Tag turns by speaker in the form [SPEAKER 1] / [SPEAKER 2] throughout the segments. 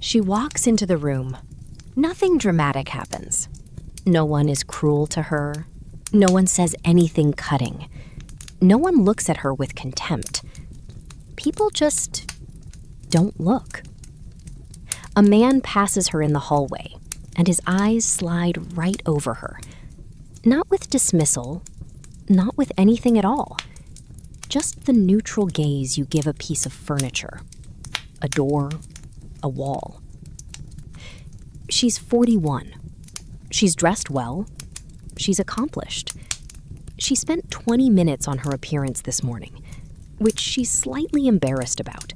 [SPEAKER 1] She walks into the room. Nothing dramatic happens. No one is cruel to her. No one says anything cutting. No one looks at her with contempt. People just don't look. A man passes her in the hallway, and his eyes slide right over her. Not with dismissal, not with anything at all. Just the neutral gaze you give a piece of furniture, a door, a wall. She's 41. She's dressed well. She's accomplished. She spent 20 minutes on her appearance this morning, which she's slightly embarrassed about,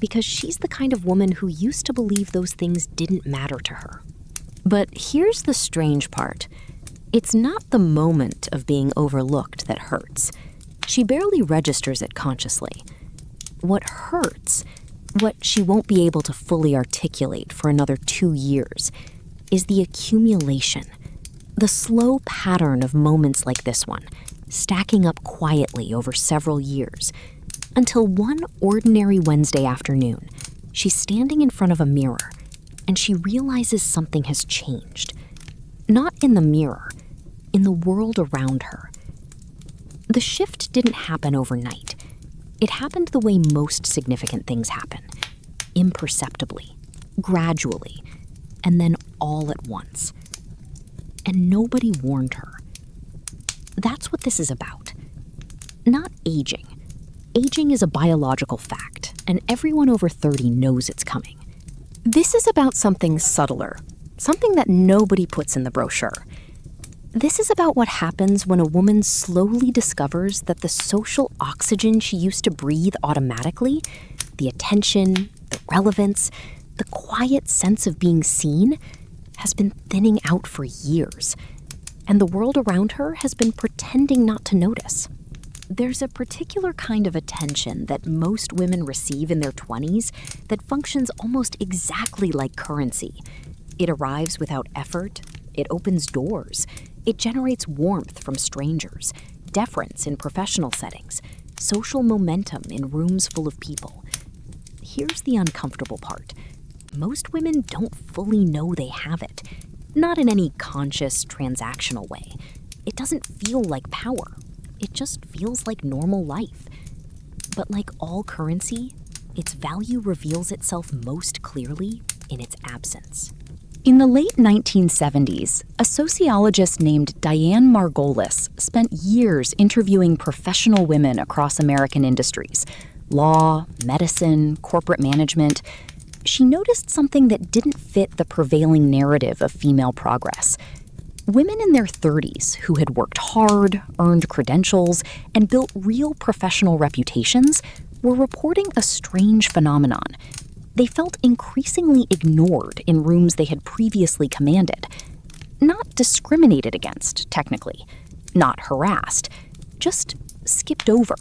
[SPEAKER 1] because she's the kind of woman who used to believe those things didn't matter to her. But here's the strange part. It's not the moment of being overlooked that hurts. She barely registers it consciously. What hurts, what she won't be able to fully articulate for another 2 years, is the accumulation, the slow pattern of moments like this one, stacking up quietly over several years, until one ordinary Wednesday afternoon, she's standing in front of a mirror, and she realizes something has changed. Not in the mirror, in the world around her. The shift didn't happen overnight. It happened the way most significant things happen, imperceptibly, gradually, and then all at once. And nobody warned her. That's what this is about. Not aging. Aging is a biological fact, and everyone over 30 knows it's coming. This is about something subtler, something that nobody puts in the brochure. This is about what happens when a woman slowly discovers that the social oxygen she used to breathe automatically, the attention, the relevance, the quiet sense of being seen, has been thinning out for years, and the world around her has been pretending not to notice. There's a particular kind of attention that most women receive in their 20s that functions almost exactly like currency. It arrives without effort, it opens doors, it generates warmth from strangers, deference in professional settings, social momentum in rooms full of people. Here's the uncomfortable part. Most women don't fully know they have it, not in any conscious, transactional way. It doesn't feel like power. It just feels like normal life. But like all currency, its value reveals itself most clearly in its absence. In the late 1970s, a sociologist named Diane Margolis spent years interviewing professional women across American industries, law, medicine, corporate management. She noticed something that didn't fit the prevailing narrative of female progress. Women in their 30s who had worked hard, earned credentials, and built real professional reputations were reporting a strange phenomenon. They felt increasingly ignored in rooms they had previously commanded. Not discriminated against, technically. Not harassed. Just skipped over.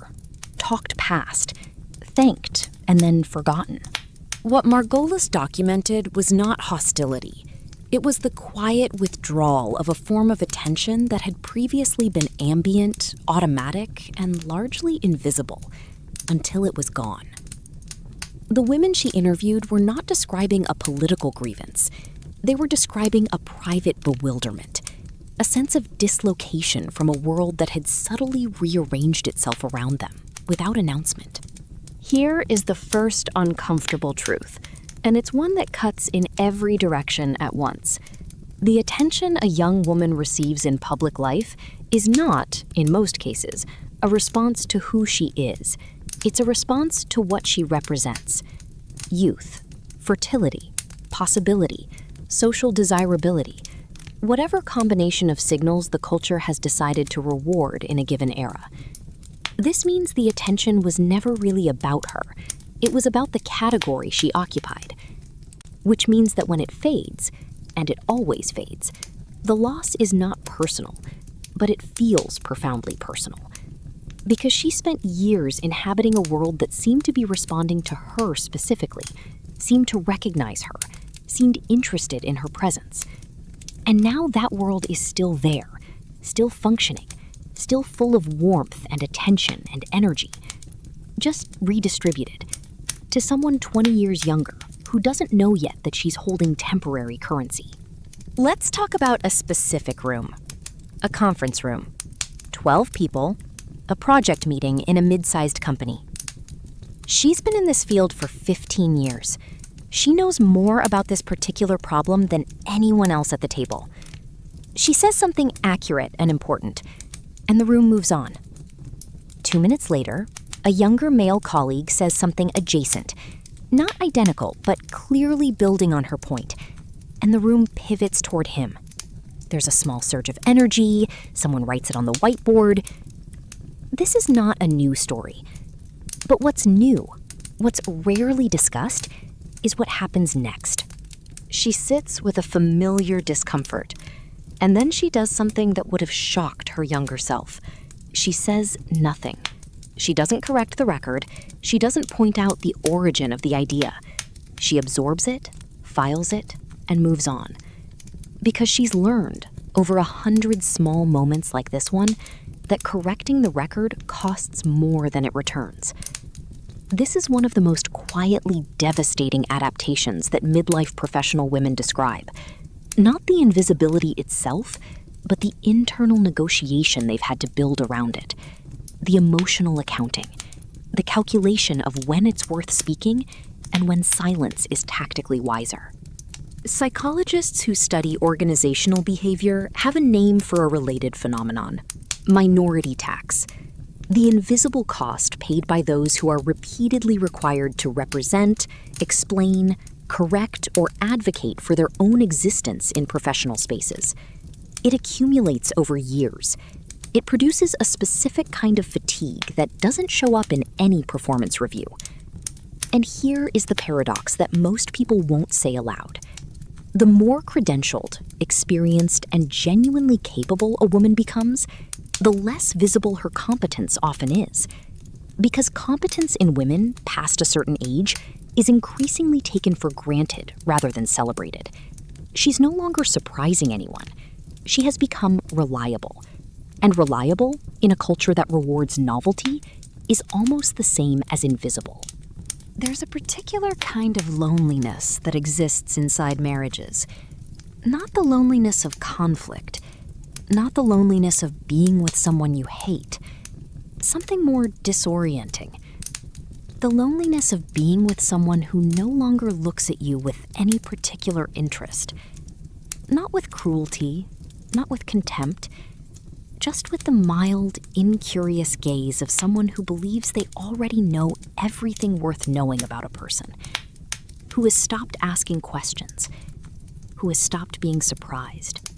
[SPEAKER 1] Talked past. Thanked, and then forgotten. What Margolis documented was not hostility. It was the quiet withdrawal of a form of attention that had previously been ambient, automatic, and largely invisible, until it was gone. The women she interviewed were not describing a political grievance. They were describing a private bewilderment, a sense of dislocation from a world that had subtly rearranged itself around them, without announcement. Here is the first uncomfortable truth, and it's one that cuts in every direction at once. The attention a young woman receives in public life is not, in most cases, a response to who she is. It's a response to what she represents. Youth, fertility, possibility, social desirability, whatever combination of signals the culture has decided to reward in a given era. This means the attention was never really about her. It was about the category she occupied. Which means that when it fades, and it always fades, the loss is not personal, but it feels profoundly personal. Because she spent years inhabiting a world that seemed to be responding to her specifically, seemed to recognize her, seemed interested in her presence. And now that world is still there, still functioning, still full of warmth and attention and energy, just redistributed to someone 20 years younger, who doesn't know yet that she's holding temporary currency. Let's talk about a specific room. A conference room. 12 people, a project meeting in a mid-sized company. She's been in this field for 15 years. She knows more about this particular problem than anyone else at the table. She says something accurate and important, and the room moves on. 2 minutes later, a younger male colleague says something adjacent, not identical, but clearly building on her point, and the room pivots toward him. There's a small surge of energy, someone writes it on the whiteboard. This is not a new story. But what's new, what's rarely discussed, is what happens next. She sits with a familiar discomfort, and then she does something that would have shocked her younger self. She says nothing. She doesn't correct the record. She doesn't point out the origin of the idea. She absorbs it, files it, and moves on. Because she's learned, over 100 small moments like this one, that correcting the record costs more than it returns. This is one of the most quietly devastating adaptations that midlife professional women describe. Not the invisibility itself, but the internal negotiation they've had to build around it. The emotional accounting, the calculation of when it's worth speaking and when silence is tactically wiser. Psychologists who study organizational behavior have a name for a related phenomenon: minority tax. The invisible cost paid by those who are repeatedly required to represent, explain, correct, or advocate for their own existence in professional spaces. It accumulates over years. It produces a specific kind of fatigue that doesn't show up in any performance review. And here is the paradox that most people won't say aloud. The more credentialed, experienced, and genuinely capable a woman becomes, the less visible her competence often is. Because competence in women past a certain age is increasingly taken for granted rather than celebrated. She's no longer surprising anyone. She has become reliable. And reliable, in a culture that rewards novelty, is almost the same as invisible. There's a particular kind of loneliness that exists inside marriages. Not the loneliness of conflict, not the loneliness of being with someone you hate. Something more disorienting. The loneliness of being with someone who no longer looks at you with any particular interest. Not with cruelty, not with contempt, just with the mild, incurious gaze of someone who believes they already know everything worth knowing about a person, who has stopped asking questions, who has stopped being surprised.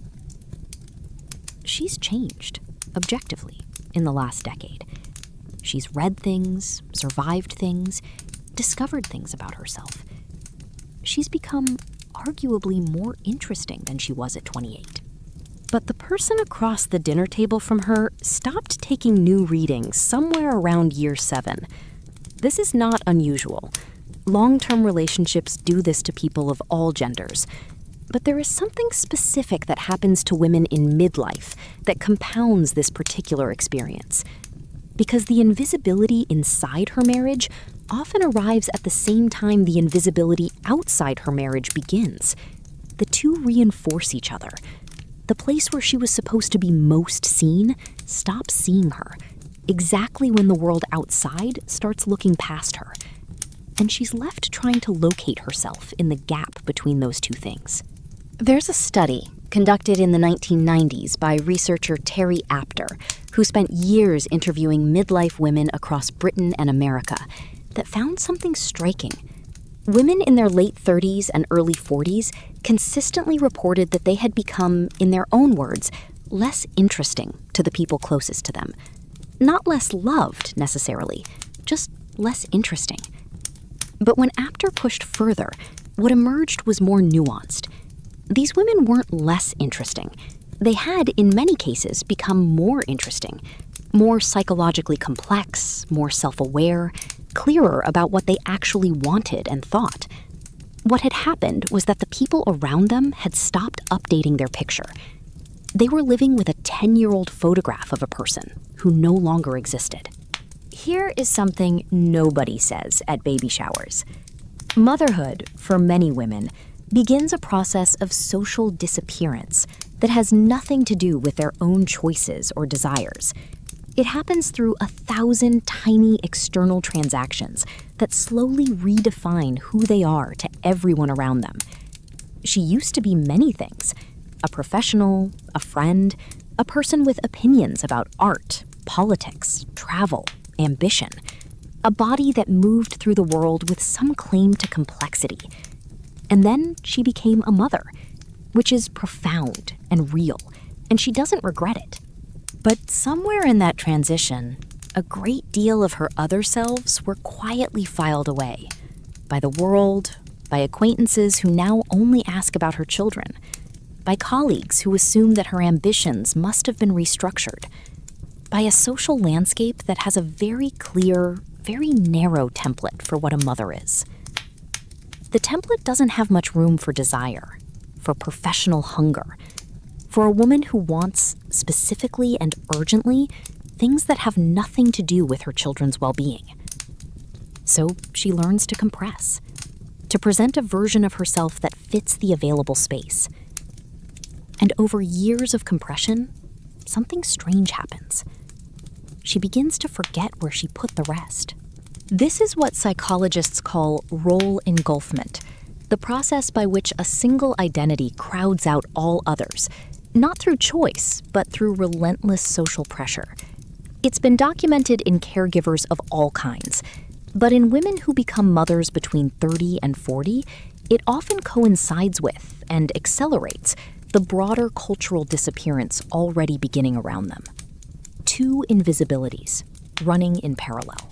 [SPEAKER 1] She's changed, objectively, in the last decade. She's read things, survived things, discovered things about herself. She's become arguably more interesting than she was at 28. But the person across the dinner table from her stopped taking new readings somewhere around year 7. This is not unusual. Long-term relationships do this to people of all genders. But there is something specific that happens to women in midlife that compounds this particular experience. Because the invisibility inside her marriage often arrives at the same time the invisibility outside her marriage begins. The two reinforce each other. The place where she was supposed to be most seen stops seeing her, exactly when the world outside starts looking past her. And she's left trying to locate herself in the gap between those two things. There's a study conducted in the 1990s by researcher Terry Apter, who spent years interviewing midlife women across Britain and America, that found something striking. Women in their late 30s and early 40s consistently reported that they had become, in their own words, less interesting to the people closest to them. Not less loved, necessarily, just less interesting. But when Apter pushed further, what emerged was more nuanced. These women weren't less interesting. They had, in many cases, become more interesting, more psychologically complex, more self-aware, clearer about what they actually wanted and thought. What had happened was that the people around them had stopped updating their picture. They were living with a 10-year-old photograph of a person who no longer existed. Here is something nobody says at baby showers. Motherhood, for many women, begins a process of social disappearance that has nothing to do with their own choices or desires. It happens through 1,000 tiny external transactions that slowly redefine who they are to everyone around them. She used to be many things: a professional, a friend, a person with opinions about art, politics, travel, ambition, a body that moved through the world with some claim to complexity. And then she became a mother, which is profound and real, and she doesn't regret it. But somewhere in that transition, a great deal of her other selves were quietly filed away by the world, by acquaintances who now only ask about her children, by colleagues who assume that her ambitions must have been restructured, by a social landscape that has a very clear, very narrow template for what a mother is. The template doesn't have much room for desire, for professional hunger, for a woman who wants, specifically and urgently, things that have nothing to do with her children's well-being. So she learns to compress, to present a version of herself that fits the available space. And over years of compression, something strange happens. She begins to forget where she put the rest. This is what psychologists call role engulfment, the process by which a single identity crowds out all others, not through choice, but through relentless social pressure. It's been documented in caregivers of all kinds, but in women who become mothers between 30 and 40, it often coincides with and accelerates the broader cultural disappearance already beginning around them. Two invisibilities running in parallel.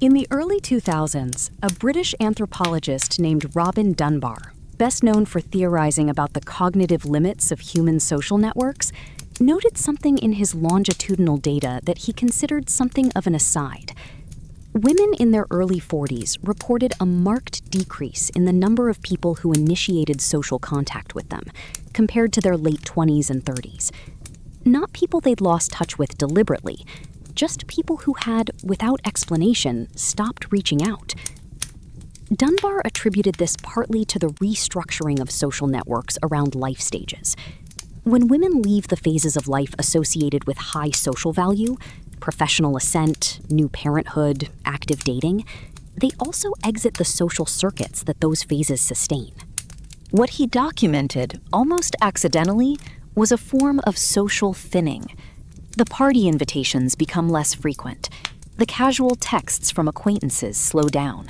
[SPEAKER 1] In the early 2000s, a British anthropologist named Robin Dunbar, best known for theorizing about the cognitive limits of human social networks, noted something in his longitudinal data that he considered something of an aside. Women in their early 40s reported a marked decrease in the number of people who initiated social contact with them, compared to their late 20s and 30s. Not people they'd lost touch with deliberately, just people who had, without explanation, stopped reaching out. Dunbar attributed this partly to the restructuring of social networks around life stages. When women leave the phases of life associated with high social value, professional ascent, new parenthood, active dating, they also exit the social circuits that those phases sustain. What he documented, almost accidentally, was a form of social thinning. The party invitations become less frequent. The casual texts from acquaintances slow down.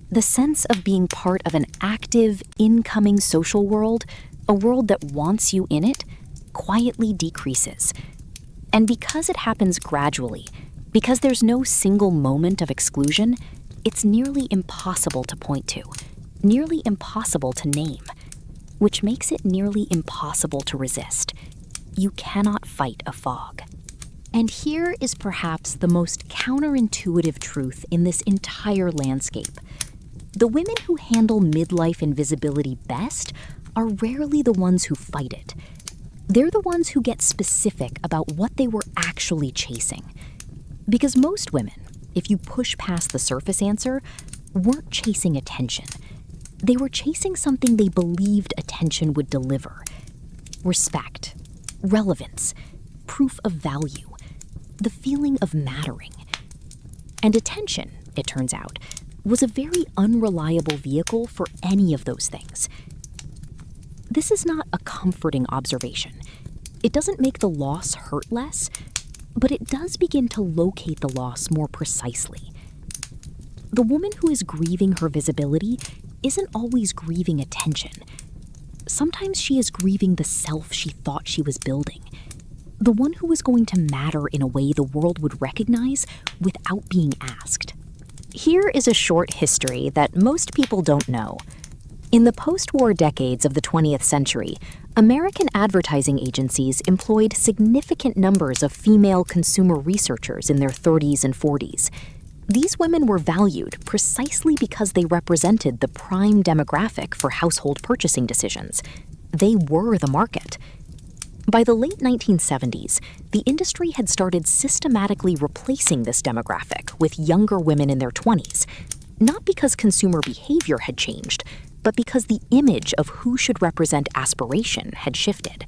[SPEAKER 1] The sense of being part of an active, incoming social world, a world that wants you in it, quietly decreases. And because it happens gradually, because there's no single moment of exclusion, it's nearly impossible to point to, nearly impossible to name, which makes it nearly impossible to resist. You cannot fight a fog. And here is perhaps the most counterintuitive truth in this entire landscape. The women who handle midlife invisibility best are rarely the ones who fight it. They're the ones who get specific about what they were actually chasing. Because most women, if you push past the surface answer, weren't chasing attention. They were chasing something they believed attention would deliver. Respect, relevance, proof of value, the feeling of mattering. And attention, it turns out, was a very unreliable vehicle for any of those things. This is not a comforting observation. It doesn't make the loss hurt less, but it does begin to locate the loss more precisely. The woman who is grieving her visibility isn't always grieving attention. Sometimes she is grieving the self she thought she was building, the one who was going to matter in a way the world would recognize without being asked. Here is a short history that most people don't know. In the post-war decades of the 20th century, American advertising agencies employed significant numbers of female consumer researchers in their 30s and 40s. These women were valued precisely because they represented the prime demographic for household purchasing decisions. They were the market. By the late 1970s, the industry had started systematically replacing this demographic with younger women in their 20s. not because consumer behavior had changed, but because the image of who should represent aspiration had shifted.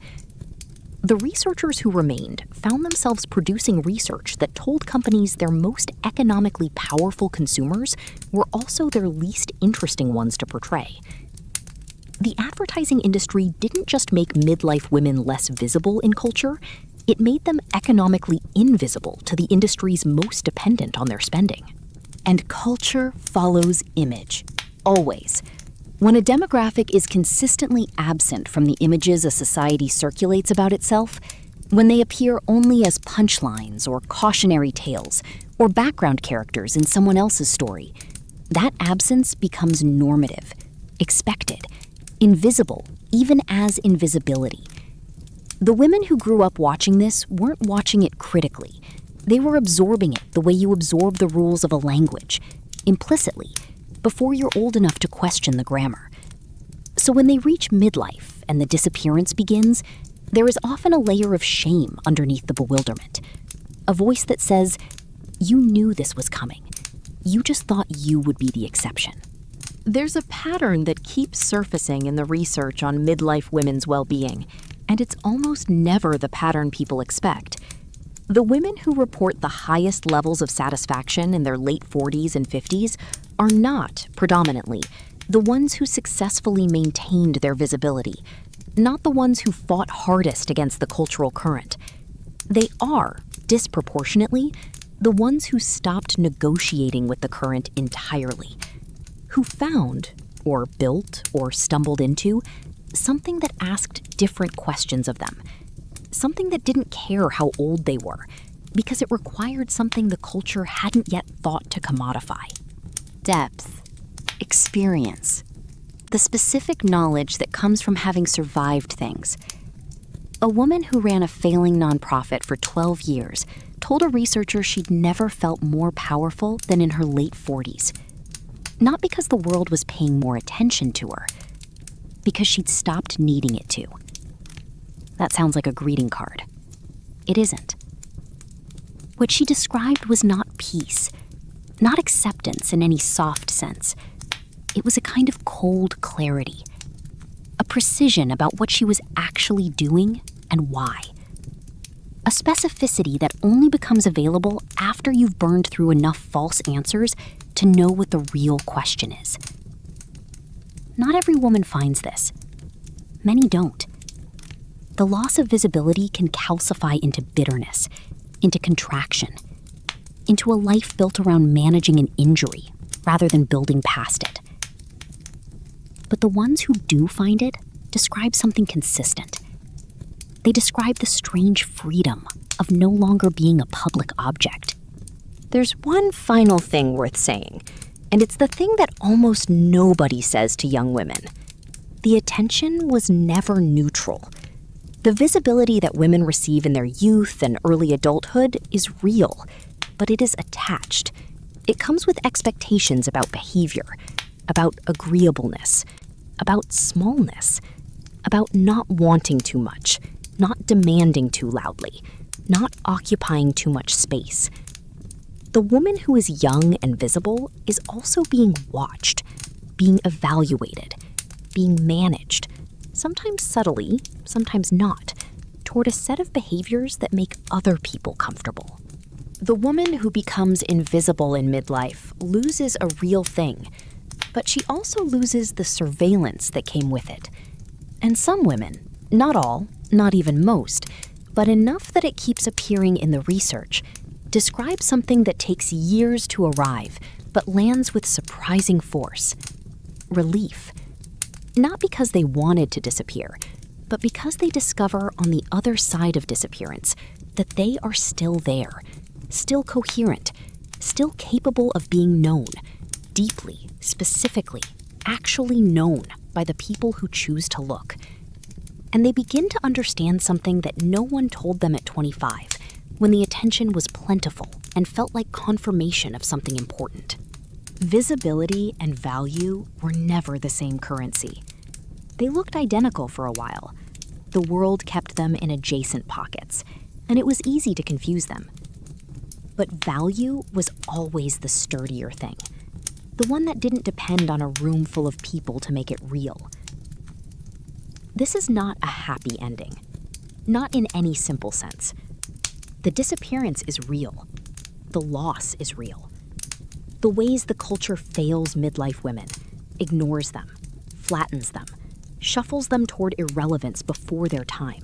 [SPEAKER 1] The researchers who remained found themselves producing research that told companies their most economically powerful consumers were also their least interesting ones to portray. The advertising industry didn't just make midlife women less visible in culture, it made them economically invisible to the industries most dependent on their spending. And culture follows image, always. When a demographic is consistently absent from the images a society circulates about itself, when they appear only as punchlines or cautionary tales or background characters in someone else's story, that absence becomes normative, expected, invisible, even as invisibility. The women who grew up watching this weren't watching it critically. They were absorbing it the way you absorb the rules of a language, implicitly, before you're old enough to question the grammar. So when they reach midlife and the disappearance begins, there is often a layer of shame underneath the bewilderment. A voice that says, "You knew this was coming. You just thought you would be the exception." There's a pattern that keeps surfacing in the research on midlife women's well-being, and it's almost never the pattern people expect. The women who report the highest levels of satisfaction in their late 40s and 50s are not, predominantly, the ones who successfully maintained their visibility, not the ones who fought hardest against the cultural current. They are, disproportionately, the ones who stopped negotiating with the current entirely, who found, or built, or stumbled into, something that asked different questions of them. Something that didn't care how old they were, because it required something the culture hadn't yet thought to commodify. Depth, experience, the specific knowledge that comes from having survived things. A woman who ran a failing nonprofit for 12 years told a researcher she'd never felt more powerful than in her late 40s. Not because the world was paying more attention to her, because she'd stopped needing it to. That sounds like a greeting card. It isn't. What she described was not peace, not acceptance in any soft sense. It was a kind of cold clarity, a precision about what she was actually doing and why. A specificity that only becomes available after you've burned through enough false answers to know what the real question is. Not every woman finds this. Many don't. The loss of visibility can calcify into bitterness, into contraction, into a life built around managing an injury rather than building past it. But the ones who do find it describe something consistent. They describe the strange freedom of no longer being a public object. There's one final thing worth saying, and it's the thing that almost nobody says to young women. The attention was never neutral. The visibility that women receive in their youth and early adulthood is real, but it is attached. It comes with expectations about behavior, about agreeableness, about smallness, about not wanting too much, not demanding too loudly, not occupying too much space. The woman who is young and visible is also being watched, being evaluated, being managed, sometimes subtly, sometimes not, toward a set of behaviors that make other people comfortable. The woman who becomes invisible in midlife loses a real thing, but she also loses the surveillance that came with it. And some women, not all, not even most, but enough that it keeps appearing in the research, describe something that takes years to arrive, but lands with surprising force: relief. Not because they wanted to disappear, but because they discover on the other side of disappearance that they are still there, still coherent, still capable of being known, deeply, specifically, actually known by the people who choose to look. And they begin to understand something that no one told them at 25, when the attention was plentiful and felt like confirmation of something important. Visibility and value were never the same currency. They looked identical for a while. The world kept them in adjacent pockets, and it was easy to confuse them. But value was always the sturdier thing, the The one that didn't depend on a room full of people to make it real. This is not a happy ending. Not in any simple sense. The disappearance is real. The loss is real. The ways the culture fails midlife women, ignores them, flattens them, shuffles them toward irrelevance before their time,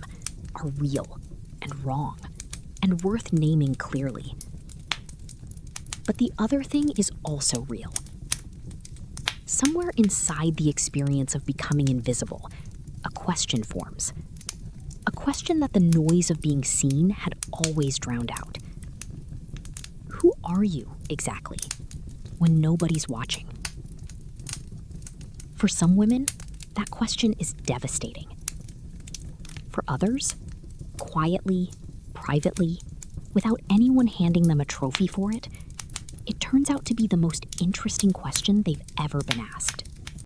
[SPEAKER 1] are real and wrong and worth naming clearly. But the other thing is also real. Somewhere inside the experience of becoming invisible, a question forms. A question that the noise of being seen had always drowned out. Who are you, exactly, when nobody's watching? For some women, that question is devastating. For others, quietly, privately, without anyone handing them a trophy for it, it turns out to be the most interesting question they've ever been asked.